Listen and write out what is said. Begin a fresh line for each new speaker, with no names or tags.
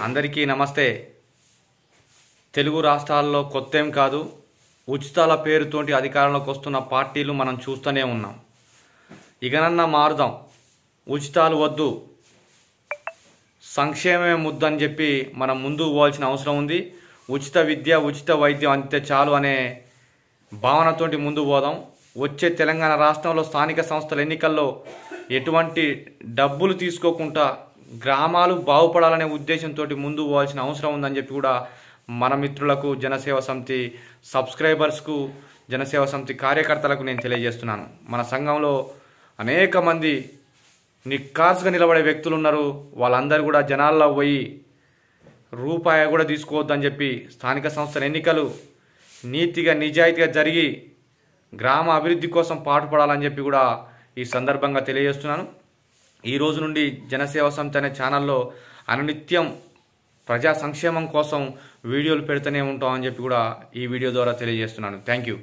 అందరికీ నమస్తే. తెలుగు రాష్ట్రాల్లో కొత్తేం కాదు, ఉచితాల పేరుతోటి అధికారంలోకి వస్తున్న పార్టీలు మనం చూస్తూనే ఉన్నాం. ఇకనన్నా మారుదాం, ఉచితాలు వద్దు, సంక్షేమమే ముద్దని చెప్పి మనం ముందుకు పోవాల్సిన అవసరం ఉంది. ఉచిత విద్య, ఉచిత వైద్యం అంతే చాలు అనే భావనతోటి ముందుకు పోదాం. వచ్చే తెలంగాణ రాష్ట్రంలో స్థానిక సంస్థల ఎన్నికల్లో ఎటువంటి డబ్బులు తీసుకోకుండా గ్రామాలు బాగుపడాలనే ఉద్దేశంతో ముందుకు పోవాల్సిన అవసరం ఉందని చెప్పి కూడా మన మిత్రులకు, జనసేవ సమితి సబ్స్క్రైబర్స్కు, జనసేవ సమితి కార్యకర్తలకు నేను తెలియజేస్తున్నాను. మన సంఘంలో అనేక మంది నిక్కార్స్గా నిలబడే వ్యక్తులు ఉన్నారు. వాళ్ళందరూ కూడా జనాల్లో పోయి రూపాయి కూడా తీసుకోవద్దని చెప్పి స్థానిక సంస్థల ఎన్నికలు నీతిగా, నిజాయితీగా జరిగి గ్రామ అభివృద్ధి కోసం పాటుపడాలని చెప్పి కూడా ఈ సందర్భంగా తెలియజేస్తున్నాను. ఈ రోజు నుండి జనసేవ సమితి అనే ఛానల్లో అనునిత్యం ప్రజా సంక్షేమం కోసం వీడియోలు పెడుతూనే ఉంటామని చెప్పి కూడా ఈ వీడియో ద్వారా తెలియజేస్తున్నాను. Thank you.